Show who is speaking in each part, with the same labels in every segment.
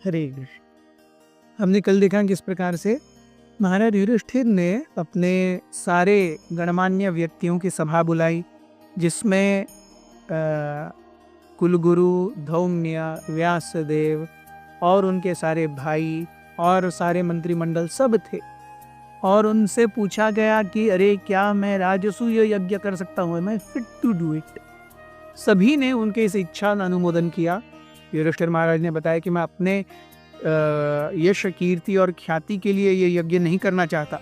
Speaker 1: हरे कृष्ण। हमने कल देखा किस प्रकार से महाराज युधिष्ठिर ने अपने सारे गणमान्य व्यक्तियों की सभा बुलाई, जिसमें कुलगुरु धौम्य, व्यासदेव और उनके सारे भाई और सारे मंत्रिमंडल सब थे। और उनसे पूछा गया कि अरे क्या मैं राजसूय यज्ञ कर सकता हूँ, मैं फिट टू डू इट। सभी ने उनके इस इच्छा का अनुमोदन किया। युधिष्ठिर महाराज ने बताया कि मैं अपने यश, कीर्ति और ख्याति के लिए ये यज्ञ नहीं करना चाहता,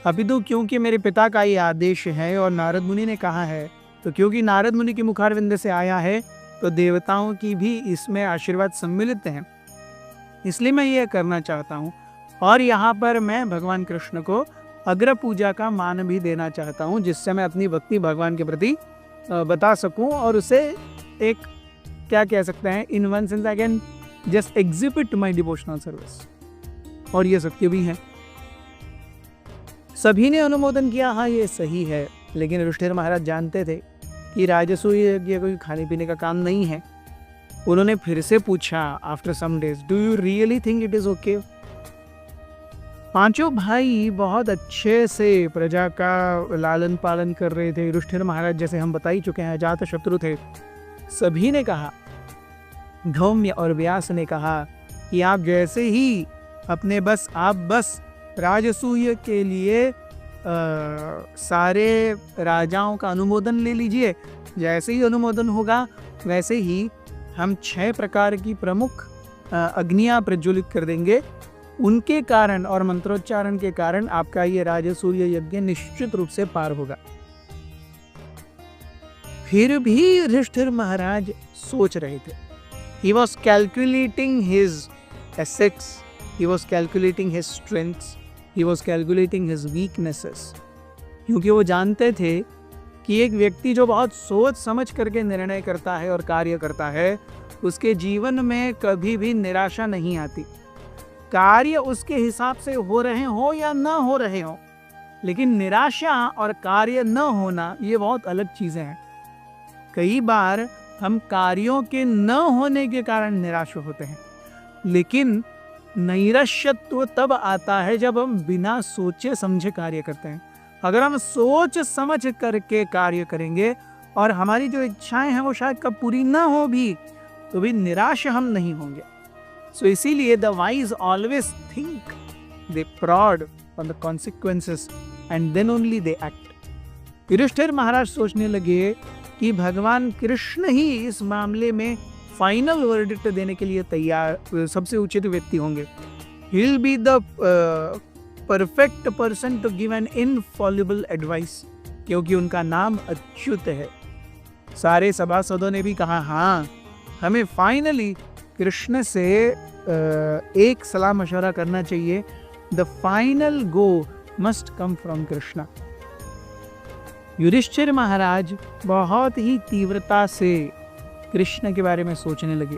Speaker 1: अपितु क्योंकि मेरे पिता का ये आदेश है और नारद मुनि ने कहा है, तो क्योंकि नारद मुनि की मुखारविंद से आया है तो देवताओं की भी इसमें आशीर्वाद सम्मिलित हैं, इसलिए मैं ये करना चाहता हूँ। और यहाँ पर मैं भगवान कृष्ण को अग्र पूजा का मान भी देना चाहता हूँ, जिससे मैं अपनी भक्ति भगवान के प्रति बता सकूँ और उसे एक क्या कह सकते हैं, in one sense I can just exhibit my devotional service. और ये सत्य भी है। सभी ने अनुमोदन किया, हाँ ये सही है। लेकिन युधिष्ठिर महाराज जानते थे कि राजसूय यज्ञ कोई खाने पीने का काम नहीं है। उन्होंने फिर से पूछा after some days, do you really think it is okay? पांचों भाई बहुत अच्छे से प्रजा का लालन पालन कर रहे थे। युधिष्ठिर महाराज, जैसे हम बता ही चुके हैं, अजात शत्रु थे। सभी ने कहा, धौम्य और व्यास ने कहा कि आप जैसे ही अपने आप बस राजसूय के लिए सारे राजाओं का अनुमोदन ले लीजिए। जैसे ही अनुमोदन होगा वैसे ही हम 6 प्रकार की प्रमुख अग्नियां प्रज्वलित कर देंगे। उनके कारण और मंत्रोच्चारण के कारण आपका ये राजसूय यज्ञ निश्चित रूप से पार होगा। फिर भी युधिष्ठिर महाराज सोच रहे थे। He was calculating his assets, he was calculating his strengths, he was calculating his weaknesses। क्योंकि वो जानते थे कि एक व्यक्ति जो बहुत सोच समझ करके निर्णय करता है और कार्य करता है, उसके जीवन में कभी भी निराशा नहीं आती। कार्य उसके हिसाब से हो रहे हो या ना हो रहे हो, लेकिन निराशा और कार्य न होना ये बहुत अलग चीजें हैं। कई बार हम कार्यों के न होने के कारण निराश होते हैं, लेकिन नैराश्यत्व तब आता है जब हम बिना सोचे समझे कार्य करते हैं। अगर हम सोच समझ करके कार्य करेंगे और हमारी जो इच्छाएं हैं वो शायद कब पूरी ना हो भी, तो भी निराश हम नहीं होंगे। सो इसीलिए the wise always think, they prod on the consequences and then only they act. Yudhishthir Maharaj सोचने लगे कि भगवान कृष्ण ही इस मामले में फाइनल वर्डिक्ट देने के लिए तैयार, सबसे उचित व्यक्ति होंगे। He will be the perfect person to give an infallible advice, क्योंकि उनका नाम अच्युत है। सारे सभासदों ने भी कहा, हाँ हमें फाइनली कृष्ण से एक सलाह मशवरा करना चाहिए। The final go must come from Krishna. Yudhishthir Maharaj बहुत ही तीव्रता से कृष्ण के बारे में सोचने लगे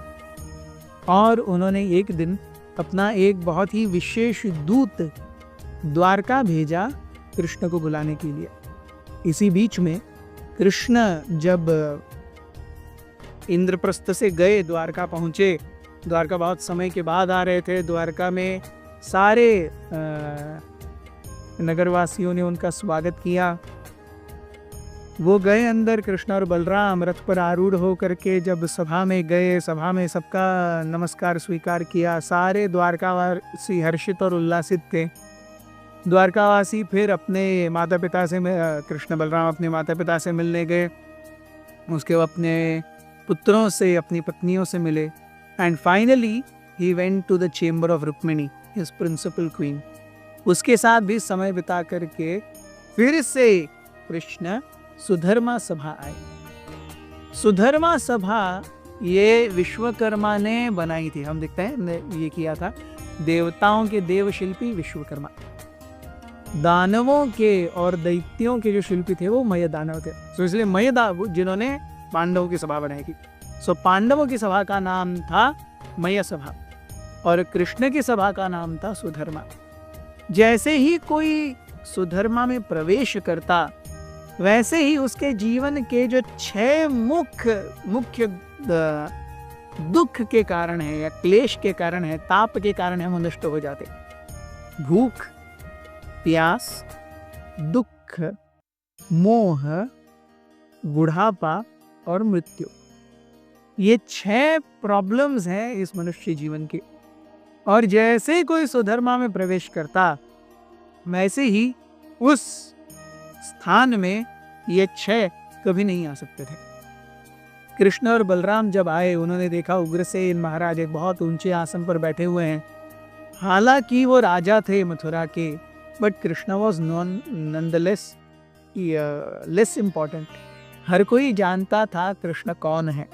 Speaker 1: और उन्होंने एक दिन अपना एक बहुत ही विशेष दूत द्वारका भेजा कृष्ण को बुलाने के लिए। इसी बीच में कृष्ण जब इंद्रप्रस्थ से गए, द्वारका पहुंचे। द्वारका बहुत समय के बाद आ रहे थे। द्वारका में सारे नगरवासियों ने उनका स्वागत किया। वो गए अंदर, कृष्ण और बलराम रथ पर आरूढ़ होकर के जब सभा में गए, सभा में सबका नमस्कार स्वीकार किया। सारे द्वारकावासी हर्षित और उल्लासित थे। द्वारकावासी फिर अपने माता पिता से, कृष्ण बलराम अपने माता पिता से मिलने गए, उसके अपने पुत्रों से, अपनी पत्नियों से मिले। And finally he went to the chamber of Rukmini, his principal queen. उसके साथ भी समय बिता करके फिर से कृष्ण सुधर्मा सभा आए। सुधर्मा सभा ये विश्वकर्मा ने बनाई थी। हम देखते हैं ये किया था, देवताओं के देव शिल्पी विश्वकर्मा, दानवों के और दैत्यों के जो शिल्पी थे वो मय दानव थे। तो इसलिए मय जिन्होंने पांडवों की सभा बनाई थी। सो पांडवों की सभा का नाम था मय सभा और कृष्ण की सभा का नाम था सुधर्मा। जैसे ही कोई सुधर्मा में प्रवेश करता, वैसे ही उसके जीवन के जो 6 मुख्य दुख के कारण है या क्लेश के कारण है, ताप के कारण है, वो नष्ट हो जाते। भूख, प्यास, दुख, मोह, बुढ़ापा और मृत्यु, ये 6 प्रॉब्लम्स हैं इस मनुष्य जीवन के। और जैसे कोई सुधर्मा में प्रवेश करता, वैसे ही उस स्थान में ये 6 कभी नहीं आ सकते थे। कृष्ण और बलराम जब आए, उन्होंने देखा उग्रसेन महाराज एक बहुत ऊंचे आसन पर बैठे हुए हैं। हालांकि वो राजा थे मथुरा के, but Krishna was nonetheless less important. हर कोई जानता था कृष्ण कौन है,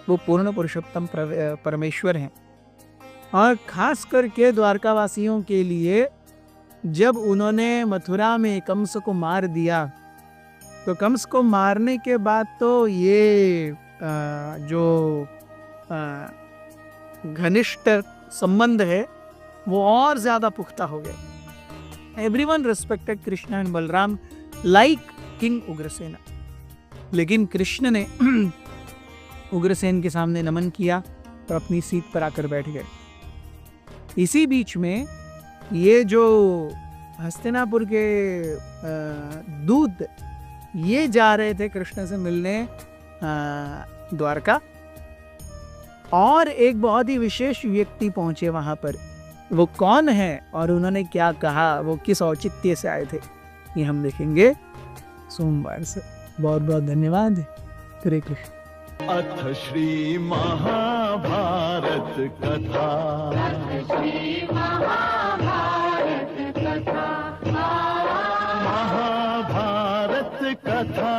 Speaker 1: वो पूर्ण पुरुषोत्तम परमेश्वर हैं। और खास करके द्वारकावासियों के लिए जब उन्होंने मथुरा में कंस को मार दिया, तो कंस को मारने के बाद तो ये जो घनिष्ठ संबंध है वो और ज्यादा पुख्ता हो गया। Everyone respected Krishna and Balram like king Ugrasen. लेकिन कृष्ण ने उग्रसेन के सामने नमन किया और अपनी सीट पर आकर बैठ गए। इसी बीच में ये जो हस्तिनापुर के दूत ये जा रहे थे कृष्ण से मिलने द्वारका, और एक बहुत ही विशेष व्यक्ति पहुंचे वहां पर। वो कौन है और उन्होंने क्या कहा, वो किस औचित्य से आए थे, ये हम देखेंगे सोमवार से। बहुत बहुत धन्यवाद। हरे कृष्ण।
Speaker 2: अथ श्री महाभारत कथा। महाभारत कथा